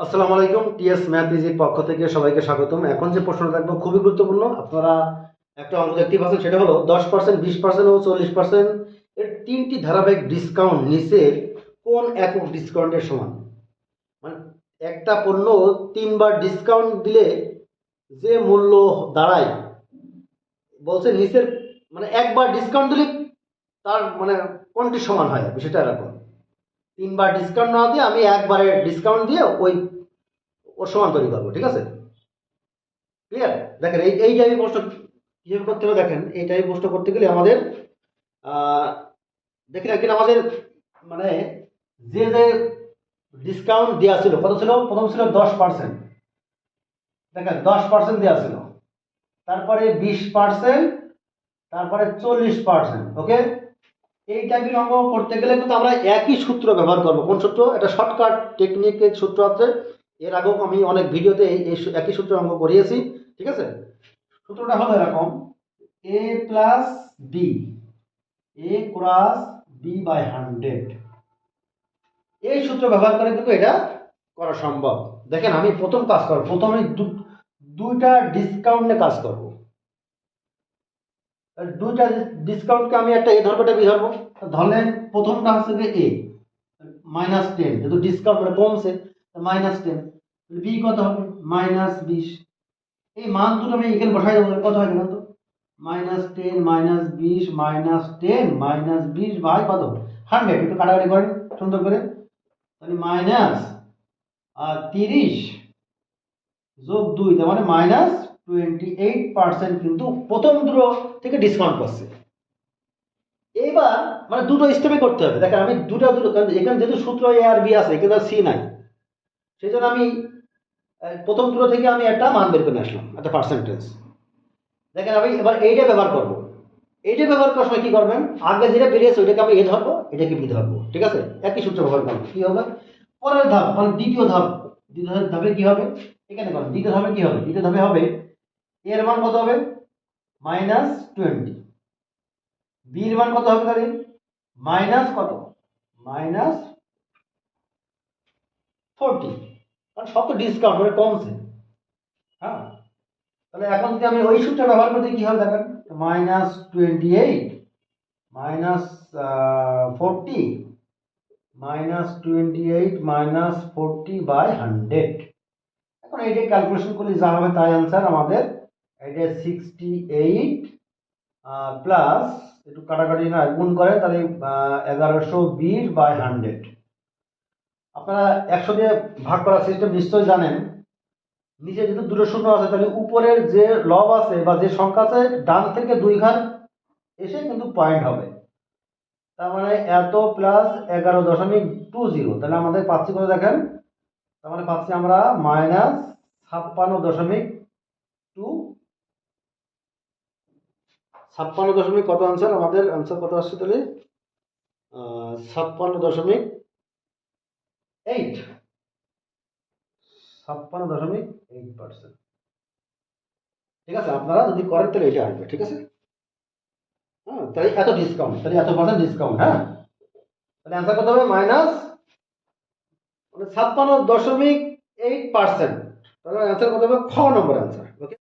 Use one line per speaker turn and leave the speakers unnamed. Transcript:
আসসালামু আলাইকুম। T S math ইজির পক্ষ থেকে সবাইকে স্বাগতম। এখন যে প্রশ্নটা দেখবো খুবই গুরুত্বপূর্ণ। আপনারা একটা অঙ্ক দেখতেই পাচ্ছেন, সেটা হলো 10%, 20% ও 40% এর তিনটি ধারাবাহিক ডিসকাউন্ট নিচের কোন একক ডিসকাউন্টের সমান। মানে একটা পণ্য তিনবার ডিসকাউন্ট দিলে যে মূল্য দাঁড়ায়, বলছে নিচের মানে একবার ডিসকাউন্ট দিলে তার মানে কোনটি সমান হয়, বিষয়টা এরকম। তিনবার ডিসকাউন্ট না দিয়ে আমি একবারে ডিসকাউন্ট দিয়ে ওর সমান তৈরি করবো, ঠিক আছে? ক্লিয়ার? দেখেন এই এই টাইপের প্রশ্ন কিভাবে করতে হবে। দেখেন এই টাইপের প্রশ্ন করতে গেলে আমাদের আহ, দেখেন একদিন আমাদের মানে যে যে ডিসকাউন্ট দেওয়া ছিল, কত ছিল? প্রথম ছিল 10%। দেখেন 10% দেওয়া ছিল, তারপরে 20%, তারপরে 40%। ওকে, এই টাইপের অঙ্ক করতে গেলে কিন্তু আমরা একই সূত্র ব্যবহার করবো। কোন সূত্র? এটা শর্টকাট টেকনিকের সূত্র আছে। এর আগেও আমি অনেক ভিডিওতে এই একই সূত্র অঙ্ক করিয়েছি, ঠিক আছে? সূত্রটা হলো এরকম: A plus B, A cross B by 100। এই সূত্র ব্যবহার করে কিন্তু এটা করা সম্ভব। দেখেন আমি প্রথম কাজ করব, প্রথমে দুইটা ডিসকাউন্টে কাজ করব। দুইটা ডিসকাউন্টকে আমি একটা এ ধরবো, একটা বি ধরবো। ধরলেন প্রথমটা হচ্ছে যে এ -10, যেহেতু ডিসকাউন্ট মানে কমছে, -10। বি কত হবে? -20। এই মান দুটো আমি এখানে বসাই দেবো, কত হয় দেখুন তো? -10, -20, -10, -20 বাই কত? 100। একটু কাটাকাটি করেন সুন্দর করে। তাহলে -30 যোগ 2, তার মানে -28% কিন্তু প্রথম দুটো থেকে ডিসকাউন্ট করছে। এইবার মানে দুটো স্টেপে করতে হবে। দেখেন আমি দুটো কারণ এখানে যেহেতু সূত্র এ আর বি আছে, এখানে সি নাই, সেই জন্য আমি প্রথম দুটো থেকে আমি একটা মান বের করে আসলাম, একটা পার্সেন্টেজ। দেখেন আমি এবার এইটা ব্যবহার করব। এইটা ব্যবহার করার সময় কি করবেন? আগে যেটা বেরিয়েছে ওইটাকে আমি এ ধরবো, এটাকে বি ধরবো, ঠিক আছে? একই সূত্র ব্যবহার করবো। কি হবে? পরের ধাপ মানে দ্বিতীয় ধাপ, দ্বিতীয় ধাপে কি হবে? এখানে করো। দ্বিতীয় ধাপে কি হবে? দ্বিতীয় ধাপে হবে এর মান কত হবে? -20। বি এর মান কত হবে? তাহলে মাইনাস কত? -40। কারণ সব তো ডিসকাউন্ট মানে কমছে। হ্যাঁ, তাহলে এখন যদি আমি ওই সূত্র ব্যবহার করতে কি হবে দেখেন, -28 -40 -40 বাই 100। এখন এইটা ক্যালকুলেশন করলে যা হবে তাই आंसर আমাদের। এটা 68 প্লাস একটু কাটাকাটি না গুণ করে, তাহলে 1120 বাই 100। আপনারা 100 দিয়ে ভাগ করার সিস্টেম নিশ্চয়ই জানেন। নিচে যেহেতু দুটো শূন্য আছে, তাহলে উপরের যে লব আছে বা যে সংখ্যা আছে ডান থেকে 2 ঘর এসে কিন্তু পয়েন্ট হবে। তার মানে এত প্লাস 11.20, তাহলে আমাদের পাচ্ছি কত দেখেন? তার মানে পাচ্ছি আমরা -56.2। 56 কত आंसर? আমাদের आंसर কত আসছে তাহলে? 56.8। 56.8%। ঠিক আছে, আপনারা যদি করেন তাহলে এটা আসবে, ঠিক আছে? হ্যাঁ, তাহলে এত ডিসকাউন্ট, তাহলে এত পার্সেন্ট ডিসকাউন্ট। হ্যাঁ, তাহলে आंसर কত হবে? -56.8%। তাহলে आंसर কত হবে? খ নম্বর आंसर। ওকে।